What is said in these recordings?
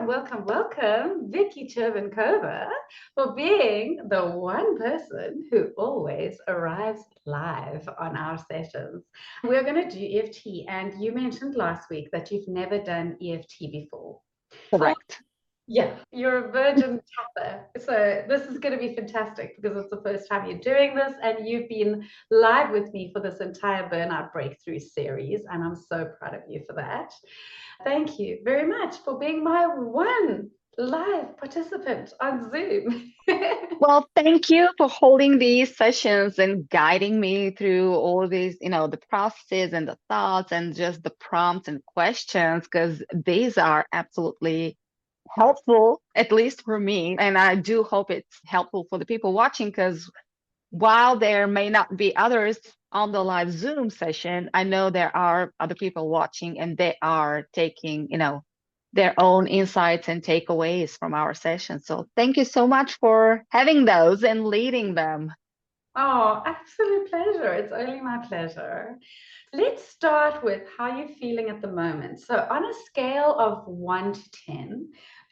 welcome, Viki Chervenkova, for being the one person who always arrives live on our sessions. We're going to do EFT, and you mentioned last week that you've never done EFT before. Correct. Yeah, you're a virgin tapper. So this is going to be fantastic because it's the first time you're doing this, and you've been live with me for this entire Burnout Breakthrough series, and I'm so proud of you for that. Thank you very much for being my one live participant on Zoom. Well, thank you for holding these sessions and guiding me through all these, the processes and the thoughts and just the prompts and questions, because these are absolutely helpful, at least for me. And I do hope it's helpful for the people watching, because while there may not be others on the live Zoom session, I know there are other people watching and they are taking, their own insights and takeaways from our session. So thank you so much for having those and leading them. Oh, absolute pleasure. It's only my pleasure. Let's start with how you're feeling at the moment. So on a scale of 1 to 10,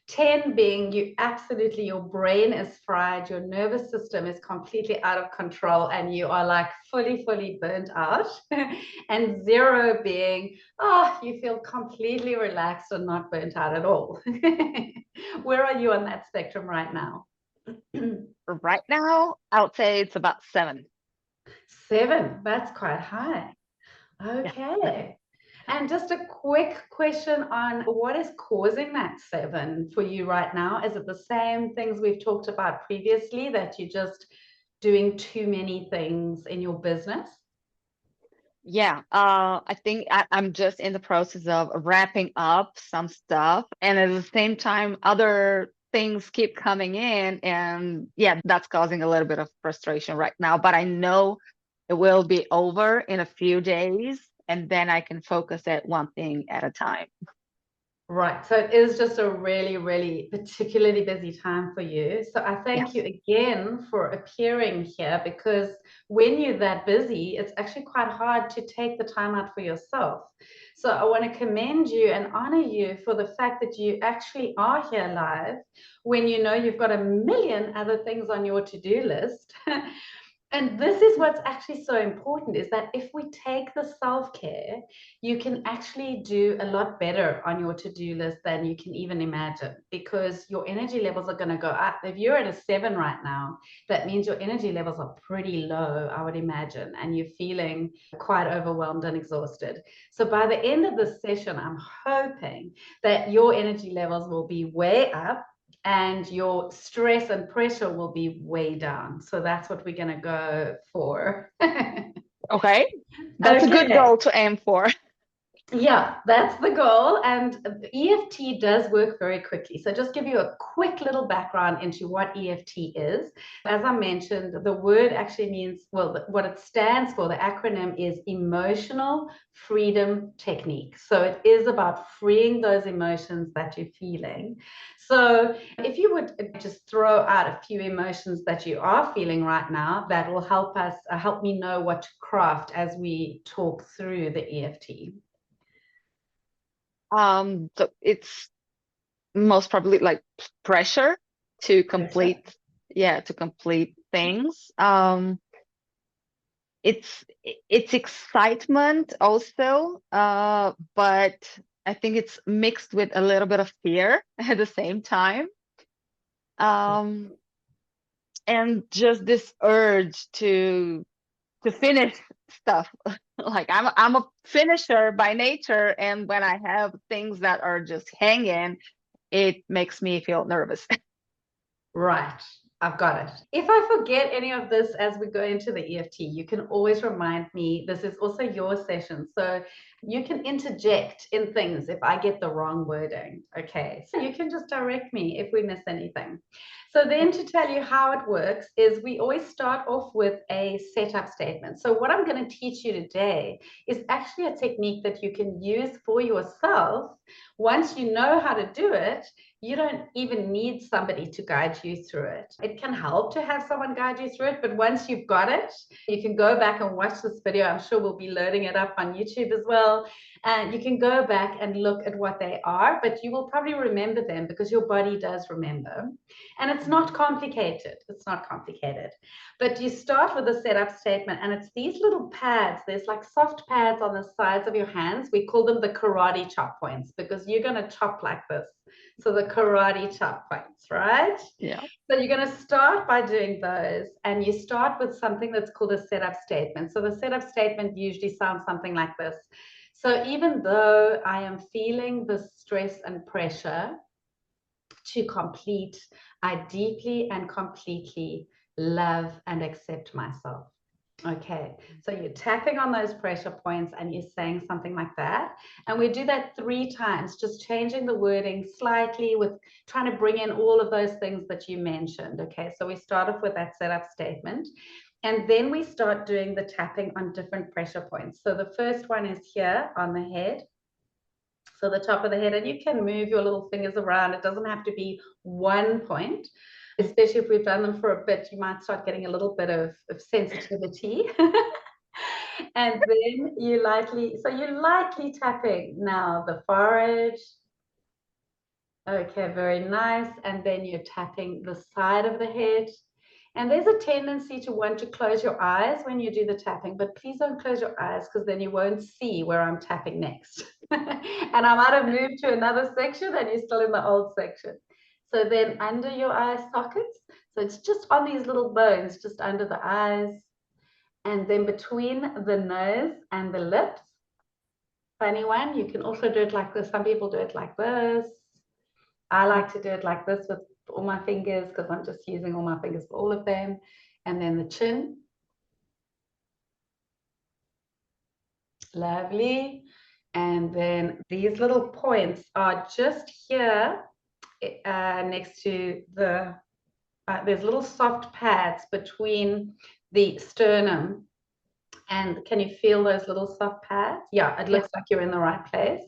10 being your brain is fried, your nervous system is completely out of control, and you are like fully burnt out. And 0 being, you feel completely relaxed and not burnt out at all. Where are you on that spectrum right now? Right now, I would say it's about 7. 7, that's quite high. Yeah. Okay. And just a quick question on what is causing that 7 for you right now? Is it the same things we've talked about previously, that you're just doing too many things in your business? Yeah, I think I'm just in the process of wrapping up some stuff, and at the same time, other things keep coming in, and yeah, that's causing a little bit of frustration right now. But I know it will be over in a few days, and then I can focus at one thing at a time. Right. So it is just a really particularly busy time for you. So I thank Yes. you again for appearing here, because when you're that busy, it's actually quite hard to take the time out for yourself. So I want to commend you and honor you for the fact that you actually are here live when you know you've got a million other things on your to-do list. And this is what's actually so important, is that if we take the self-care, you can actually do a lot better on your to-do list than you can even imagine, because your energy levels are going to go up. If you're at a 7 right now, that means your energy levels are pretty low, I would imagine, and you're feeling quite overwhelmed and exhausted. So by the end of this session, I'm hoping that your energy levels will be way up and your stress and pressure will be way down. So that's what we're going to go for. Okay. That's a good Okay. goal to aim for. Yeah, that's the goal. And EFT does work very quickly. So just give you a quick little background into what EFT is. As I mentioned, the word actually means, well, what it stands for, the acronym is Emotional Freedom Technique. So it is about freeing those emotions that you're feeling. So if you would just throw out a few emotions that you are feeling right now, that will help me know what to craft as we talk through the EFT. So it's most probably like pressure to Pressure. complete, yeah, to complete things. It's excitement also, but I think it's mixed with a little bit of fear at the same time. Um, and just this urge to finish stuff. Like I'm a finisher by nature, and when I have things that are just hanging, it makes me feel nervous. Right. I've got it. If I forget any of this as we go into the EFT, you can always remind me. This is also your session. So you can interject in things if I get the wrong wording. Okay. So you can just direct me if we miss anything. So then, to tell you how it works, is we always start off with a setup statement. So what I'm going to teach you today is actually a technique that you can use for yourself. Once you know how to do it, you don't even need somebody to guide you through it. It can help to have someone guide you through it, but once you've got it, you can go back and watch this video. I'm sure we'll be loading it up on YouTube as well. while. And you can go back and look at what they are, but you will probably remember them because your body does remember. And it's not complicated. It's not complicated. But you start with a setup statement, and it's these little pads. There's like soft pads on the sides of your hands. We call them the karate chop points because you're going to chop like this. So the karate chop points, right? Yeah. So you're going to start by doing those, and you start with something that's called a setup statement. So the setup statement usually sounds something like this. So even though I am feeling the stress and pressure to complete, I deeply and completely love and accept myself. Okay, so you're tapping on those pressure points and you're saying something like that. And we do that 3 times, just changing the wording slightly with trying to bring in all of those things that you mentioned. Okay, so we start off with that setup statement. And then we start doing the tapping on different pressure points. So the first one is here on the head. So the top of the head, and you can move your little fingers around. It doesn't have to be one point, especially if we've done them for a bit, you might start getting a little bit of sensitivity. And then you're lightly tapping now the forehead. Okay, very nice. And then you're tapping the side of the head. And there's a tendency to want to close your eyes when you do the tapping, but please don't close your eyes because then you won't see where I'm tapping next. And I might have moved to another section and you're still in the old section. So then under your eye sockets, so it's just on these little bones, just under the eyes, and then between the nose and the lips. Funny one, you can also do it like this. Some people do it like this. I like to do it like this with all my fingers because I'm just using all my fingers for all of them. And then the chin. Lovely. And then these little points are just here next to the, there's little soft pads between the sternum. And can you feel those little soft pads? Yeah, it looks like you're in the right place.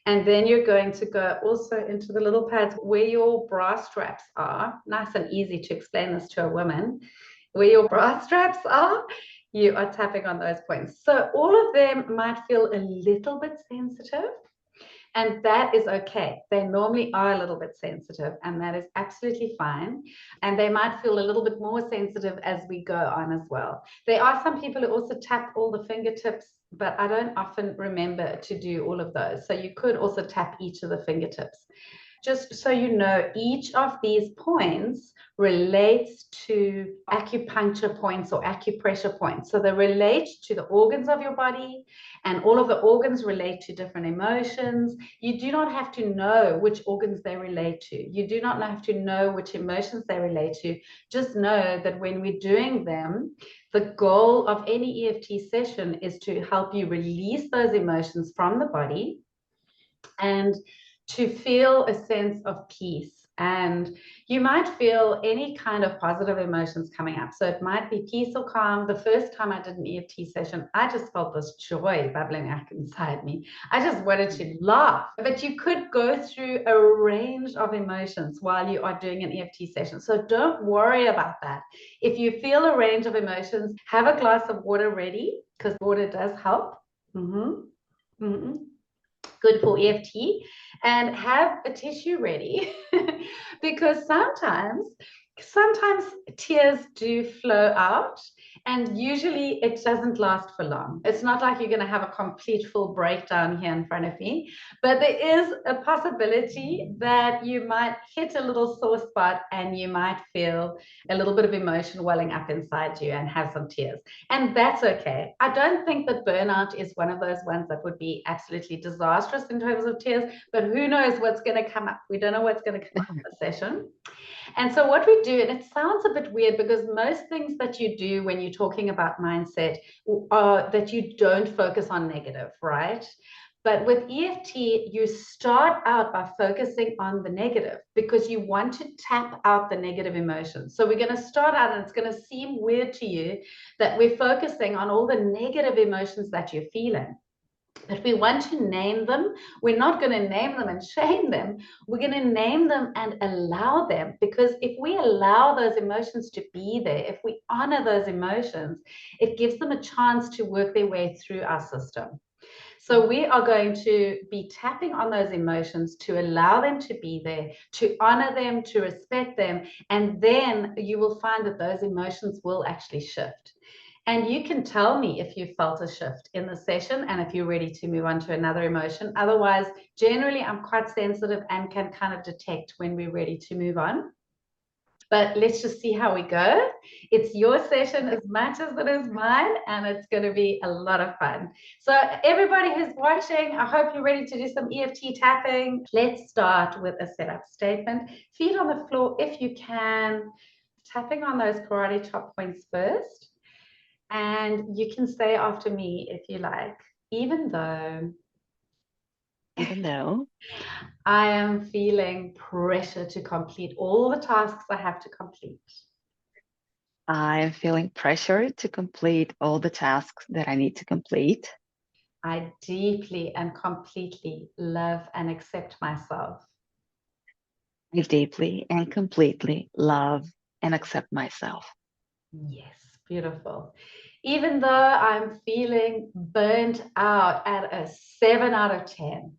And then you're going to go also into the little pads where your bra straps are. Nice and easy to explain this to a woman. Where your bra straps are, you are tapping on those points. So all of them might feel a little bit sensitive. And that is okay. They normally are a little bit sensitive, and that is absolutely fine. And they might feel a little bit more sensitive as we go on as well. There are some people who also tap all the fingertips, but I don't often remember to do all of those. So you could also tap each of the fingertips. Just so you know, each of these points relates to acupuncture points or acupressure points. So they relate to the organs of your body, and all of the organs relate to different emotions. You do not have to know which organs they relate to. You do not have to know which emotions they relate to. Just know that when we're doing them, the goal of any EFT session is to help you release those emotions from the body and to feel a sense of peace. And you might feel any kind of positive emotions coming up. So it might be peace or calm. The first time I did an EFT session, I just felt this joy bubbling up inside me. I just wanted to laugh. But you could go through a range of emotions while you are doing an EFT session. So don't worry about that. If you feel a range of emotions, have a glass of water ready because water does help. Good for EFT, and have a tissue ready because sometimes tears do flow out, and usually it doesn't last for long. It's not like you're going to have a complete full breakdown here in front of me, but there is a possibility that you might hit a little sore spot and you might feel a little bit of emotion welling up inside you and have some tears. And that's okay. I don't think that burnout is one of those ones that would be absolutely disastrous in terms of tears, but who knows what's going to come up. We don't know what's going to come up in the session. And so what we do, and it sounds a bit weird because most things that you do when you're talking about mindset are that you don't focus on negative, right? But with EFT, you start out by focusing on the negative because you want to tap out the negative emotions. So we're going to start out, and it's going to seem weird to you that we're focusing on all the negative emotions that you're feeling. But we want to name them. We're not going to name them and shame them. We're going to name them and allow them, because if we allow those emotions to be there, if we honor those emotions, it gives them a chance to work their way through our system. So we are going to be tapping on those emotions to allow them to be there, to honor them, to respect them. And then you will find that those emotions will actually shift. And you can tell me if you felt a shift in the session and if you're ready to move on to another emotion. Otherwise, generally, I'm quite sensitive and can kind of detect when we're ready to move on. But let's just see how we go. It's your session as much as it is mine, and it's going to be a lot of fun. So everybody who's watching, I hope you're ready to do some EFT tapping. Let's start with a setup statement. Feet on the floor if you can, tapping on those karate chop points first. And you can say after me if you like, even though I am feeling pressure to complete all the tasks I have to complete, I'm feeling pressure to complete all the tasks that I need to complete. I deeply and completely love and accept myself. I deeply and completely love and accept myself. Yes, beautiful. Even though I'm feeling burnt out at a 7 out of 10.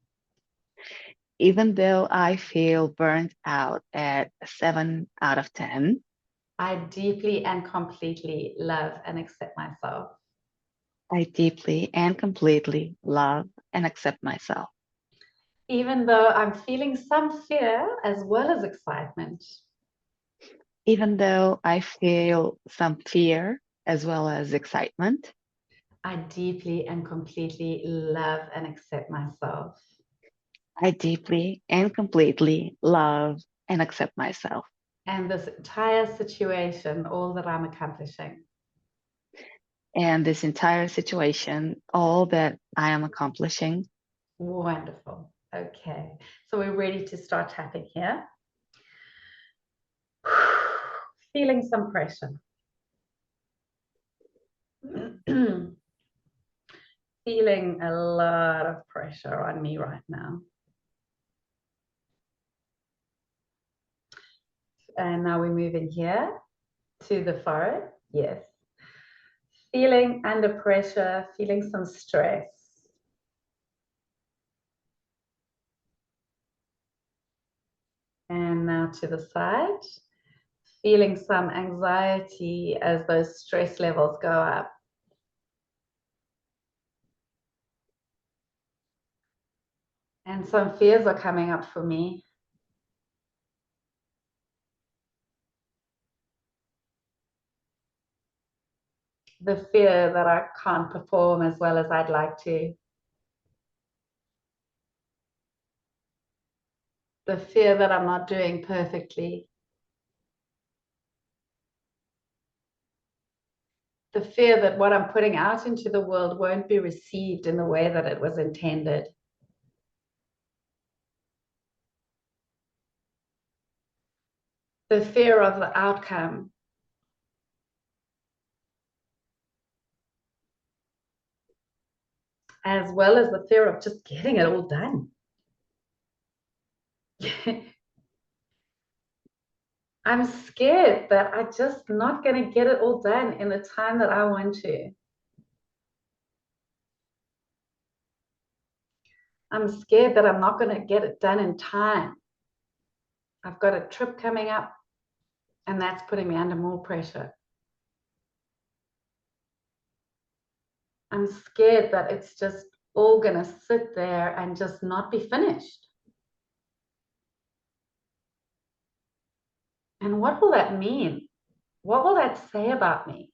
Even though I feel burnt out at a 7 out of 10. I deeply and completely love and accept myself. I deeply and completely love and accept myself. Even though I'm feeling some fear as well as excitement. Even though I feel some fear as well as excitement. I deeply and completely love and accept myself. I deeply and completely love and accept myself. And this entire situation, all that I'm accomplishing. And this entire situation, all that I am accomplishing. Wonderful. Okay. So we're ready to start tapping here. Feeling some pressure. Feeling a lot of pressure on me right now. And now we're moving here to the forehead. Yes. Feeling under pressure, feeling some stress. And now to the side, feeling some anxiety as those stress levels go up. And some fears are coming up for me. The fear that I can't perform as well as I'd like to. The fear that I'm not doing perfectly. The fear that what I'm putting out into the world won't be received in the way that it was intended. The fear of the outcome. As well as the fear of just getting it all done. I'm scared that I'm just not going to get it all done in the time that I want to. I'm scared that I'm not going to get it done in time. I've got a trip coming up, and that's putting me under more pressure. I'm scared that it's just all going to sit there and just not be finished. And what will that mean? What will that say about me?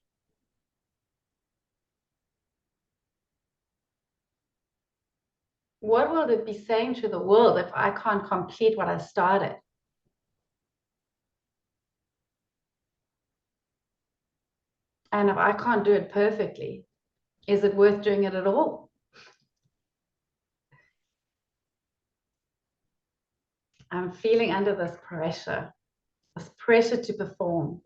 What will it be saying to the world if I can't complete what I started? And if I can't do it perfectly, is it worth doing it at all? I'm feeling under this pressure to perform.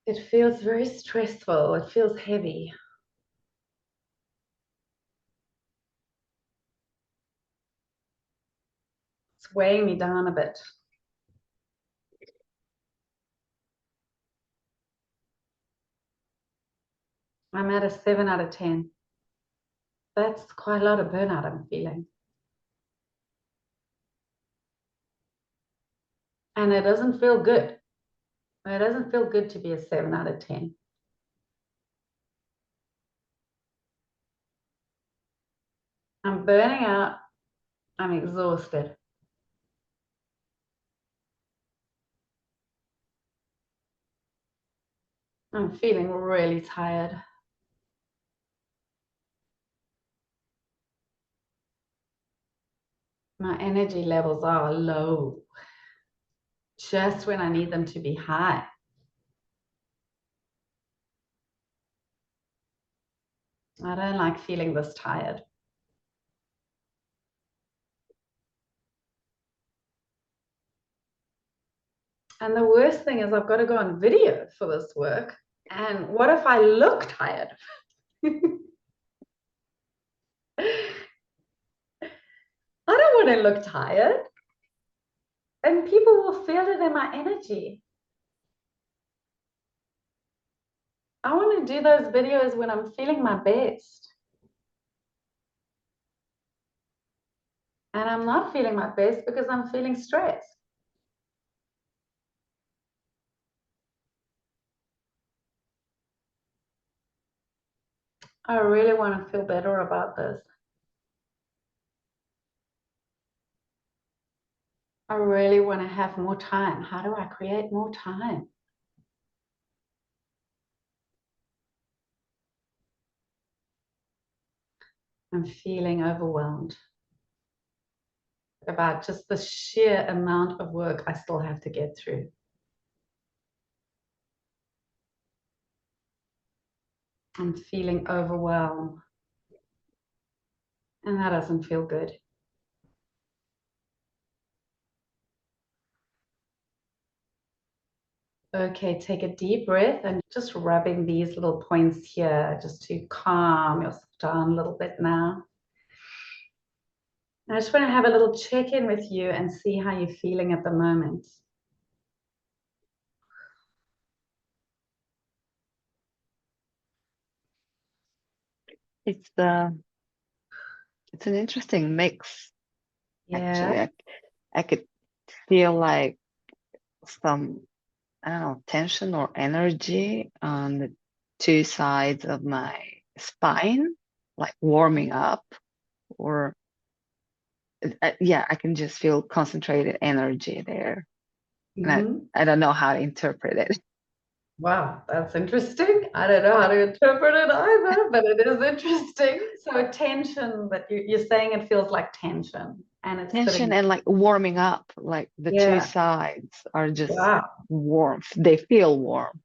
It feels very stressful. It feels heavy. It's weighing me down a bit. I'm at a 7 out of 10. That's quite a lot of burnout I'm feeling. And it doesn't feel good. It doesn't feel good to be a 7 out of 10. I'm burning out. I'm exhausted. I'm feeling really tired. My energy levels are low, just when I need them to be high. I don't like feeling this tired. And the worst thing is I've got to go on video for this work. And what if I look tired? I don't want to look tired. And people will feel it in my energy. I want to do those videos when I'm feeling my best. And I'm not feeling my best because I'm feeling stressed. I really want to feel better about this. I really want to have more time. How do I create more time? I'm feeling overwhelmed about just the sheer amount of work I still have to get through. I'm feeling overwhelmed. And that doesn't feel good. Okay, take a deep breath and just rubbing these little points here just to calm yourself down a little bit now. I just want to have a little check-in with you and see how you're feeling at the moment. It's it's an interesting mix, actually. Yeah. I could feel like some, I don't know, tension or energy on the two sides of my spine, like warming up, or yeah, I can just feel concentrated energy there. And Mm-hmm. I don't know how to interpret it. Wow, that's interesting. I don't know how to interpret it either, but it is interesting. So tension, but you're saying it feels like tension and it's Tension sitting. and like warming up, like the two Yeah. sides are just Wow. warm. They feel warm.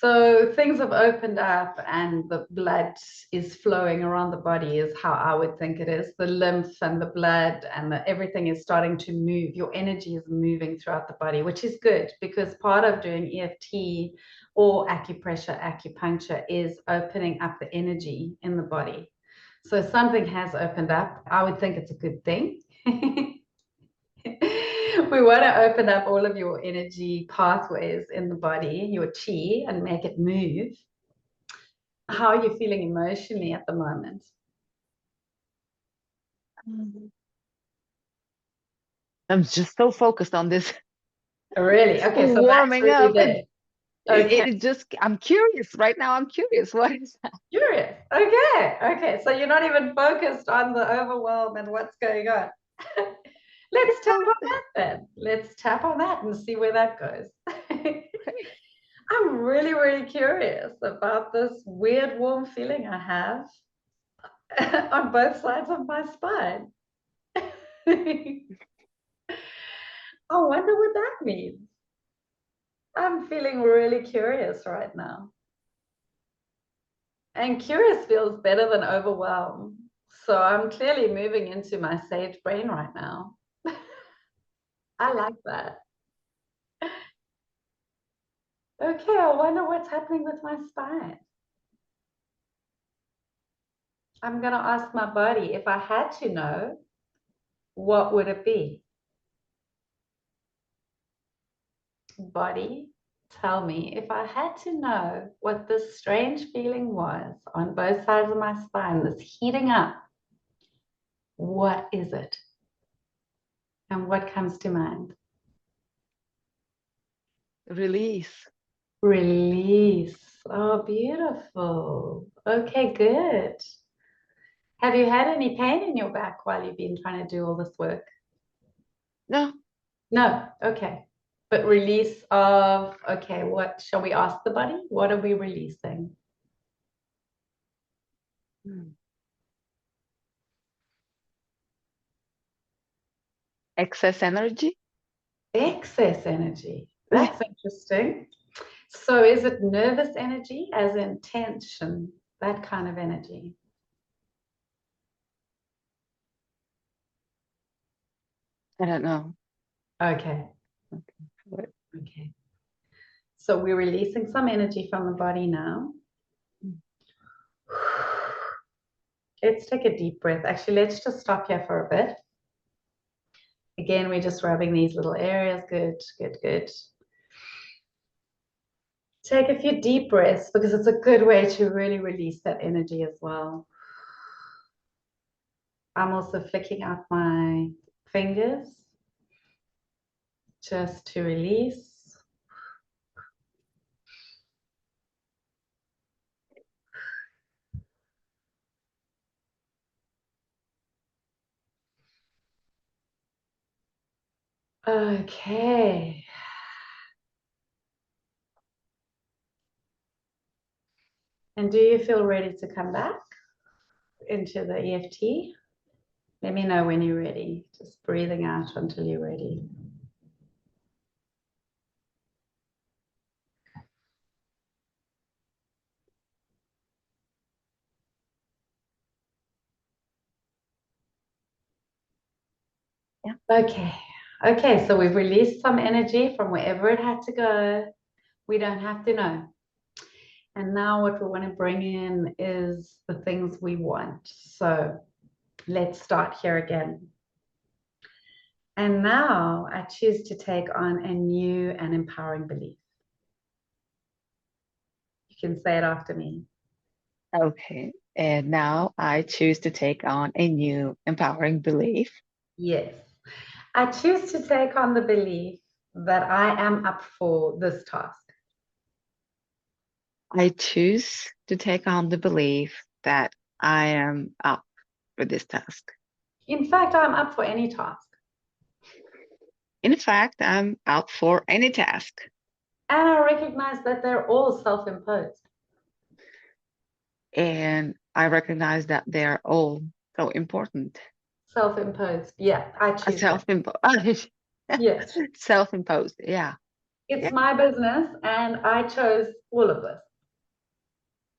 So things have opened up and the blood is flowing around the body is how I would think it is. The lymph and the blood and everything is starting to move. Your energy is moving throughout the body, which is good because part of doing EFT or acupressure, acupuncture is opening up the energy in the body. So something has opened up. I would think it's a good thing. We want to open up all of your energy pathways in the body, your chi, and make it move. How are you feeling emotionally at the moment? I'm just so focused on this Really? Okay, so that's warming really up. there. Okay, It just, I'm curious right now. I'm curious. What is that? curious. Okay, okay. So you're not even focused on the overwhelm and what's going on. Let's tap on that then. Let's tap on that and see where that goes. Okay. I'm really, really curious about this weird warm feeling I have on both sides of my spine. I wonder what that means. I'm feeling really curious right now. And curious feels better than overwhelmed. So I'm clearly moving into my sage brain right now. I like that. Okay, I wonder what's happening with my spine. I'm going to ask my body if I had to know, what would it be? Body, tell me, if I had to know what this strange feeling was on both sides of my spine, this heating up, what is it? And what comes to mind? Release. Release. Oh, beautiful. Okay, good. Have you had any pain in your back while you've been trying to do all this work? No. No. Okay. But release of, okay, what shall we ask the body? What are we releasing? Hmm. Excess energy. Excess energy. I That's interesting. So is it nervous energy as in tension, that kind of energy? don't know. Okay. What- Okay. So we're releasing some energy from the body now. Let's take a deep breath. Actually, let's just stop here for a bit. Again, we're just rubbing these little areas. Good, good, good. Take a few deep breaths because it's a good way to really release that energy as well. I'm also flicking out my fingers just to release. Okay. And do you feel ready to come back into the EFT? Let me know when you're ready. Just breathing out until you're ready. Yeah. Okay. Okay, so we've released some energy from wherever it had to go. We don't have to know. And now what we want to bring in is the things we want. So let's start here again. And now I choose to take on a new and empowering belief. You can say it after me. Okay. And now I choose to take on a new empowering belief. Yes. I choose to take on the belief that I am up for this task. I choose to take on the belief that I am up for this task. In fact, I'm up for any task. In fact, I'm out for any task. And I recognize that they're all self-imposed. And I recognize that they're all so important. Self-imposed. Yeah, I choose that. Self-imposed. Yes. Self-imposed. Yeah. It's Yeah. my business and I chose all of this.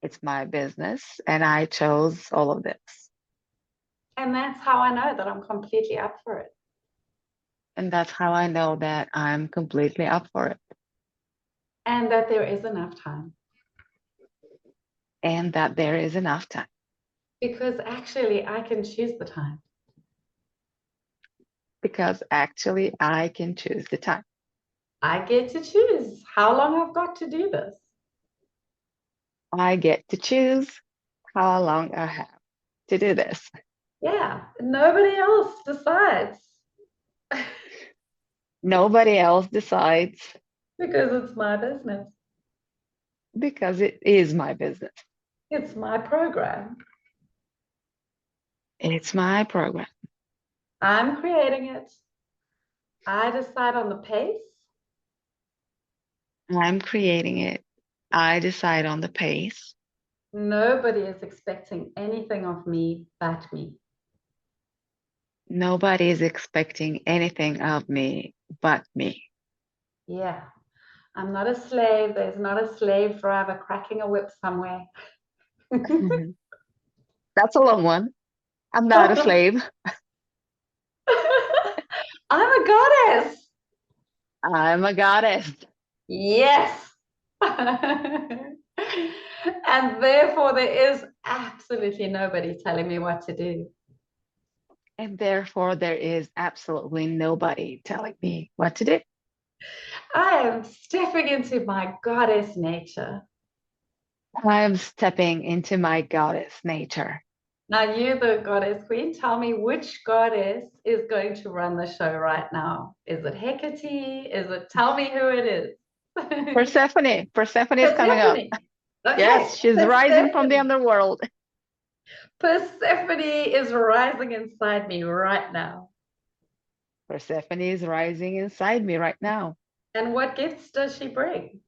It's my business and I chose all of this. And that's how I know that I'm completely up for it. And that's how I know that I'm completely up for it. And that there is enough time. And that there is enough time. Because actually, I can choose the time. Because actually, I can choose the time. I get to choose how long I've got to do this. I get to choose how long I have to do this. Yeah, nobody else decides Nobody else decides because it's my business. because it is my business. It's my program. It's my program. I'm creating it. I decide on the pace. I'm creating it. I decide on the pace. Nobody is expecting anything of me but me. Nobody is expecting anything of me but me. Yeah, I'm not a slave. There's not a slave driver cracking a whip somewhere. That's a long one. I'm not a slave. I'm a goddess. I'm a goddess. Yes. And therefore, there is absolutely nobody telling me what to do. And therefore, there is absolutely nobody telling me what to do. I am stepping into my goddess nature. I'm stepping into my goddess nature. Now, you, the goddess queen, tell me which goddess is going to run the show right now. Is it Hecate? Tell me who it is. Persephone. Persephone is coming up. Persephone. Okay, Yes, she's rising from the Persephone. underworld. Persephone is rising inside me right now. Persephone is rising inside me right now. And what gifts does she bring?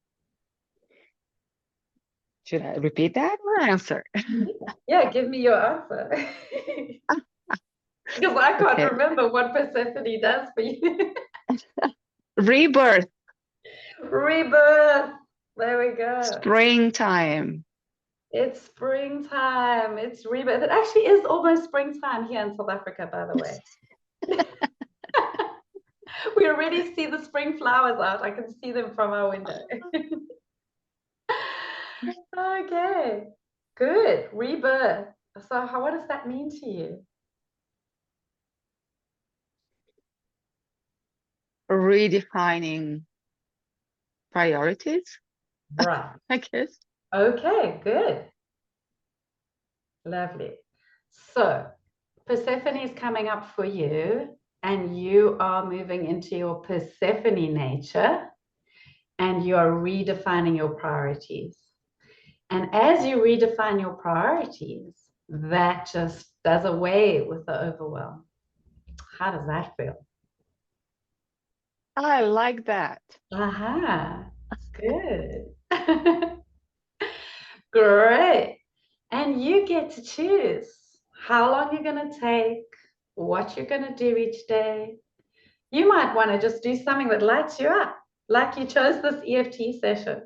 Should I repeat that or answer? Yeah, give me your answer. Because I can't Okay. remember what Persephone does for you. Rebirth, Rebirth. There we go. springtime. It's springtime. It's rebirth. It actually is almost springtime here in South Africa, by the way. We already see the spring flowers out. I can see them from our window. Okay, good. Rebirth. So, what does that mean to you? Redefining priorities, Right. I guess. Okay, good. Lovely. So, Persephone is coming up for you, and you are moving into your Persephone nature, and you are redefining your priorities. And as you redefine your priorities, that just does away with the overwhelm. How does that feel? I like that. Aha, good. Great. And you get to choose how long you're going to take, what you're going to do each day. You might want to just do something that lights you up, like you chose this EFT session.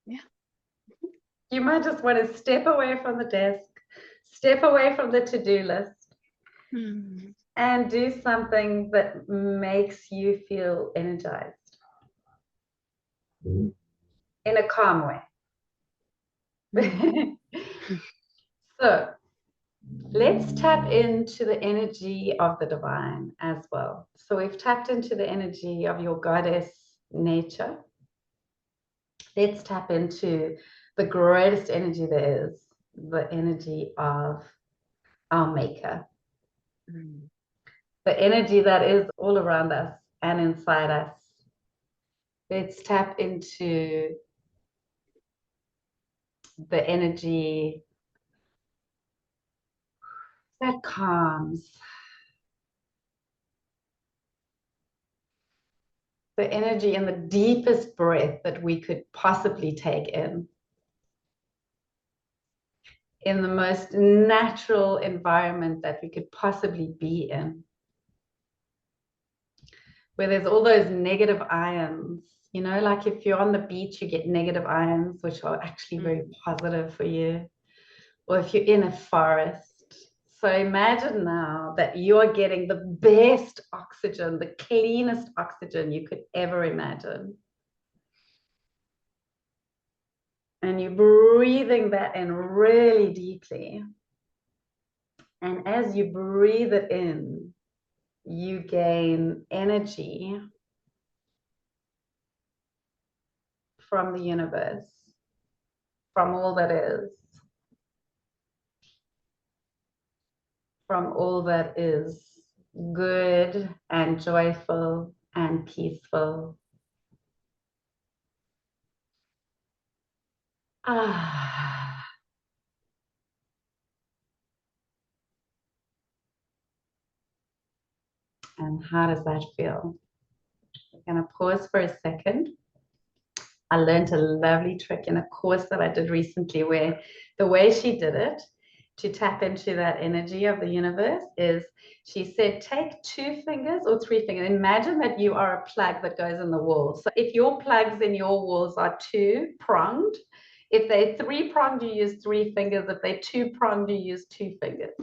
Yeah. You might just want to step away from the desk, step away from the to-do list, Hmm. and do something that makes you feel energized in a calm Hmm. way. So let's tap into the energy of the divine as well. So we've tapped into the energy of your goddess nature. Let's tap into the greatest energy there is, the energy of our maker, Hmm. the energy that is all around us and inside us. Let's tap into the energy that calms, the energy and the deepest breath that we could possibly take in the most natural environment that we could possibly be in, where there's all those negative ions. You know, like if you're on the beach, you get negative ions, which are actually very positive for you. Or if you're in a forest. So imagine now that you're getting the best oxygen, the cleanest oxygen you could ever imagine. And you're breathing that in really deeply. And as you breathe it in, you gain energy from the universe, from all that is, from all that is good and joyful and peaceful. Ah. And how does that feel? We're going to pause for a second. I learned a lovely trick in a course that I did recently where the way she did it to tap into that energy of the universe is she said, take 2 fingers or 3 fingers. Imagine that you are a plug that goes in the wall. So if your plugs in your walls are 2-pronged, if they're 3-pronged, you use 3 fingers. If they're 2-pronged, you use 2 fingers.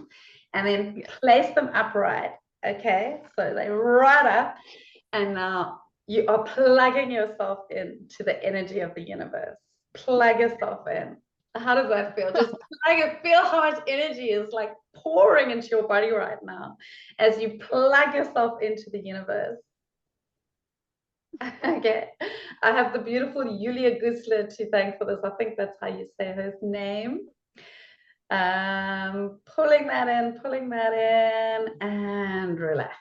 And then place them upright. Okay, so they're right up. And now you are plugging yourself into the energy of the universe. Plug yourself in. How does that feel? Just plug it. Feel how much energy is like pouring into your body right now as you plug yourself into the universe. Okay, I have the beautiful Julia Gusler to thank for this. I think that's how you say her name. Pulling that in, and relax.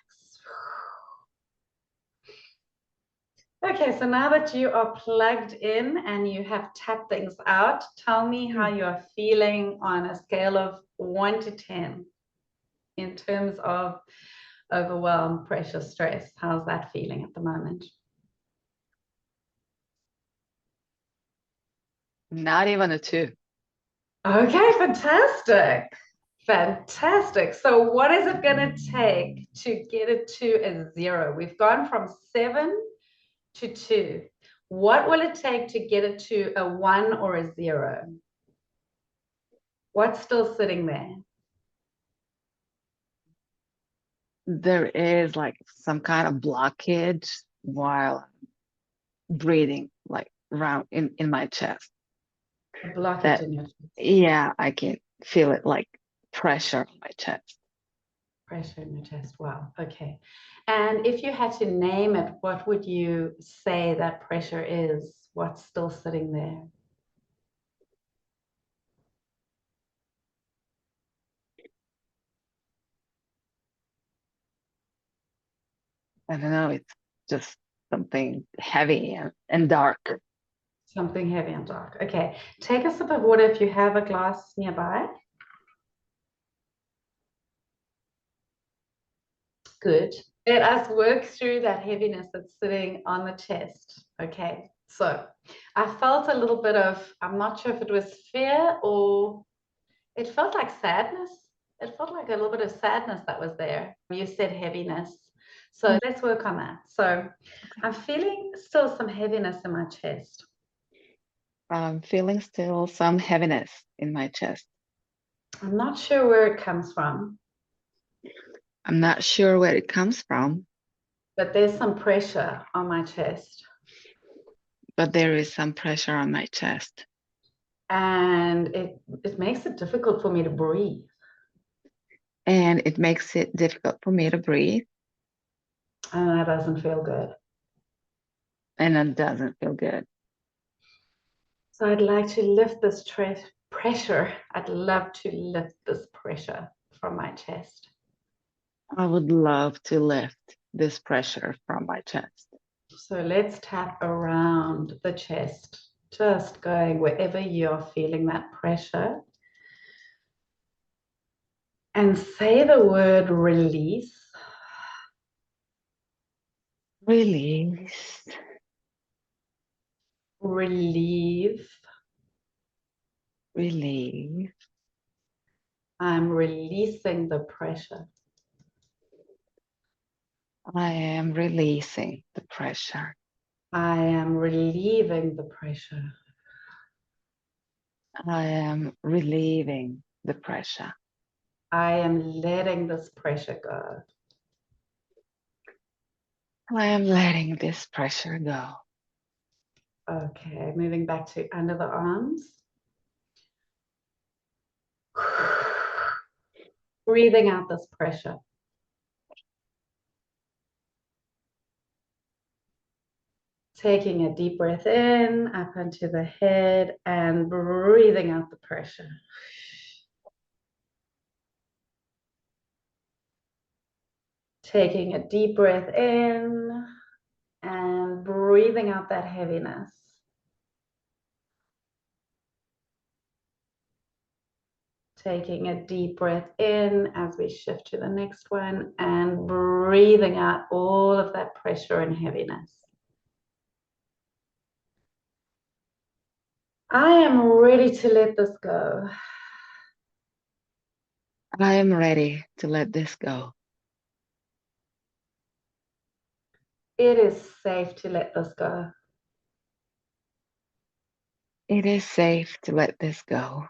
Okay, so now that you are plugged in and you have tapped things out, tell me how you're feeling on a scale of 1 to 10 in terms of overwhelm, pressure, stress. How's that feeling at the moment? Not even a 2. Okay, fantastic. Fantastic. So what is it going to take to get it to a 0? We've gone from 7 to 2. What will it take to get it to a 1 or a 0? What's still sitting there? There is like some kind of blockage while breathing, like around in my chest. A blockage That, in your chest. yeah, I can feel it like pressure on my chest. Pressure in your chest. Wow. Okay. And if you had to name it, what would you say that pressure is? What's still sitting there? I don't know, it's just something heavy and dark. Something heavy and dark. Okay. Take a sip of water if you have a glass nearby. Good. Let us work through that heaviness that's sitting on the chest. Okay. So I felt a little bit of, I'm not sure if it was fear or it felt like sadness. It felt like a little bit of sadness that was there. You said heaviness. So let's work on that. So I'm feeling still some heaviness in my chest. I'm feeling still some heaviness in my chest. I'm not sure where it comes from, I'm not sure where it comes from, but there's some pressure on my chest. but there is some pressure on my chest. And it makes it difficult for me to breathe. And it makes it difficult for me to breathe. And that doesn't feel good. And it doesn't feel good. So I'd like to lift this pressure. I'd love to lift this pressure from my chest. I would love to lift this pressure from my chest. So let's tap around the chest, just going wherever you're feeling that pressure. And say the word release. Release. Relieve. Relieve. I'm releasing the pressure. I am releasing the pressure. I am relieving the pressure. I am relieving the pressure. I am letting this pressure go. I am letting this pressure go. Okay, moving back to under the arms. Breathing out this pressure. Taking a deep breath in, up into the head, and breathing out the pressure. Taking a deep breath in and breathing out that heaviness. Taking a deep breath in as we shift to the next one and breathing out all of that pressure and heaviness. I am ready to let this go. I am ready to let this go. It is safe to let this go. It is safe to let this go.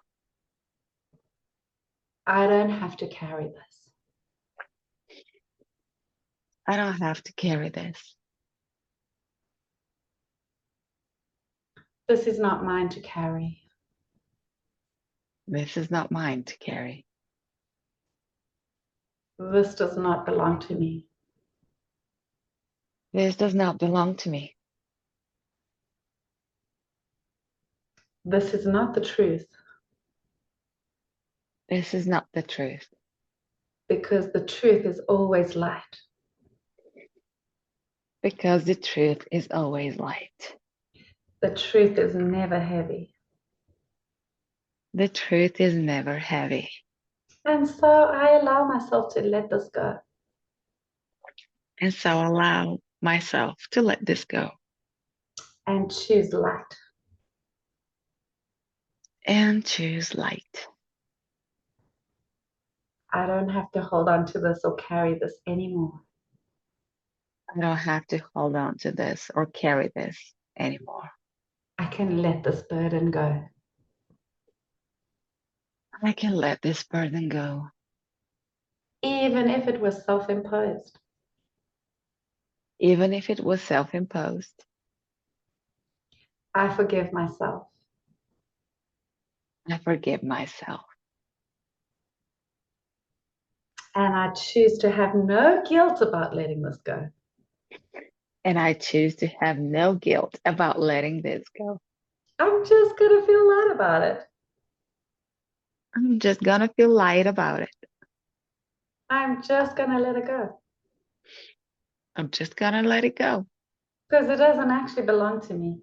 I don't have to carry this. I don't have to carry this. This is not mine to carry. This is not mine to carry. This does not belong to me. This does not belong to me. This is not the truth. This is not the truth. Because the truth is always light. Because the truth is always light. The truth is never heavy. The truth is never heavy. And so I allow myself to let this go. And so I allow myself to let this go. And choose light. And choose light. I don't have to hold on to this or carry this anymore. I don't have to hold on to this or carry this anymore. I can let this burden go. I can let this burden go. Even if it was self-imposed. Even if it was self-imposed. I forgive myself. I forgive myself. And I choose to have no guilt about letting this go. And I choose to have no guilt about letting this go. I'm just going to feel light about it. I'm just gonna feel light about it. I'm just going to let it go. I'm just gonna let it go. Because it doesn't actually belong to me.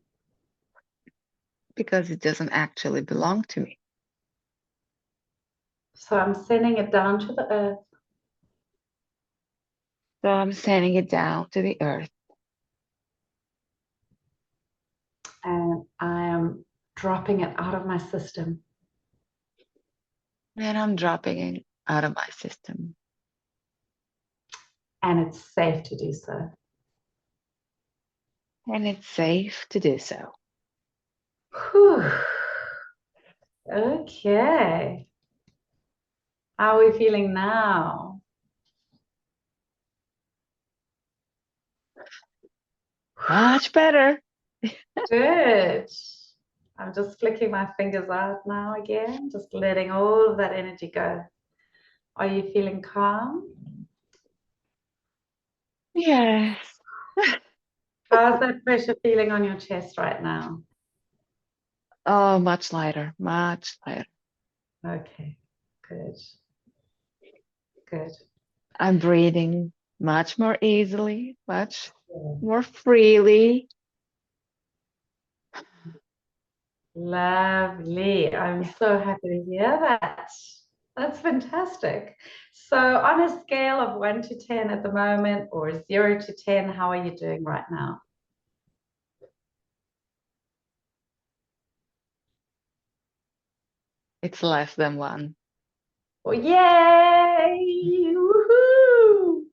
Because it doesn't actually belong to me. So I'm sending it down to the earth. So I'm sending it down to the earth. And I am dropping it out of my system. And I'm dropping it out of my system. And it's safe to do so. And it's safe to do so. Whew. Okay. How are we feeling now? Much better. Good. I'm just flicking my fingers out now again, just letting all of that energy go. Are you feeling calm? Yes. How's that pressure feeling on your chest right now? Oh, much lighter, much lighter. Okay, good, good. I'm breathing much more easily, much more freely. Lovely. I'm so happy to hear that. That's fantastic. So, on a scale of 1 to 10 at the moment, or 0 to 10, how are you doing right now? It's less than one. Oh, yay! Woohoo!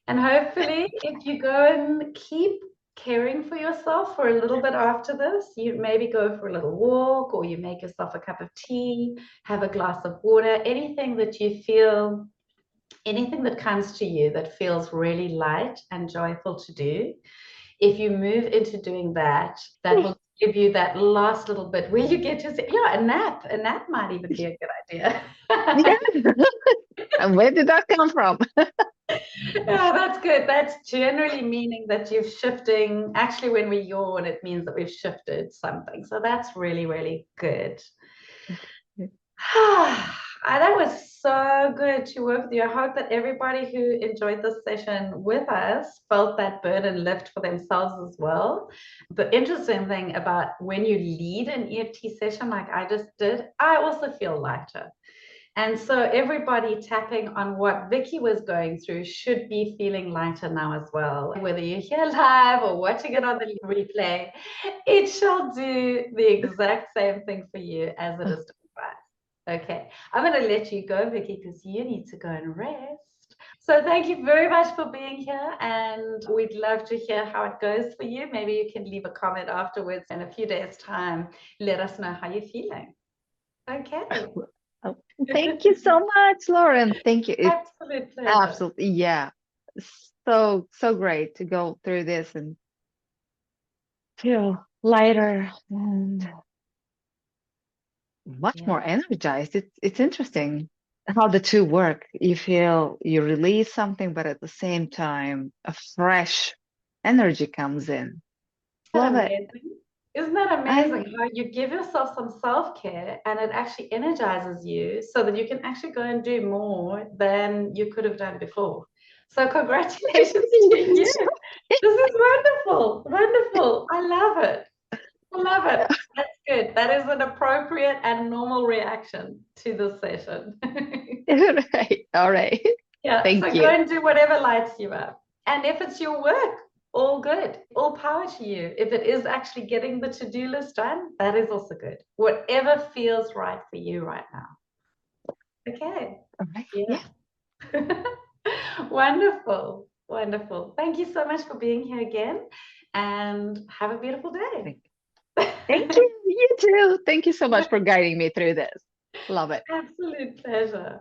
And hopefully, if you go and keep caring for yourself for a little bit after this, you maybe go for a little walk, or you make yourself a cup of tea, have a glass of water, anything that you feel, anything that comes to you that feels really light and joyful to do. If you move into doing that, that will give you that last little bit where you get to say, yeah, a nap. A nap might even be a good idea. Yeah. And where did that come from? Yeah, that's good. That's generally meaning that you're shifting. Actually, when we yawn, it means that we've shifted something. So that's really, really good. That was so good to work with you. I hope that everybody who enjoyed this session with us felt that burden lift for themselves as well. The interesting thing about when you lead an EFT session like I just did, I also feel lighter. And so everybody tapping on what Viki was going through should be feeling lighter now as well. Whether you're here live or watching it on the replay, it shall do the exact same thing for you as it is to us. Okay, I'm going to let you go, Viki, because you need to go and rest. So thank you very much for being here, and we'd love to hear how it goes for you. Maybe you can leave a comment afterwards in a few days' time. Let us know how you're feeling. Okay. Oh, thank you so much, Lauren. Thank you. It's Absolute pleasure. absolutely, yeah. So great to go through this and feel lighter and much more energized. It's interesting. how the two work. You feel you release something, but at the same time, a fresh energy comes in. Isn't that Love it. amazing? Isn't that I amazing how you give yourself some self-care and it actually energizes you so that you can actually go and do more than you could have done before? So thank congratulations to you. you. This is wonderful. Wonderful. I love it. I love it. That's good. That is an appropriate and normal reaction to this session. Right. All right. Yeah, Thank so go you. and do whatever lights you up. And if it's your work, all good, all power to you. If it is actually getting the to-do list done, that is also good. Whatever feels right for you right now. Okay. All right. Yeah. Yeah. Wonderful. Wonderful. Thank you so much for being here again and have a beautiful Thank, day. thank you. You too. Thank you so much for guiding me through this. Love it. Absolute pleasure.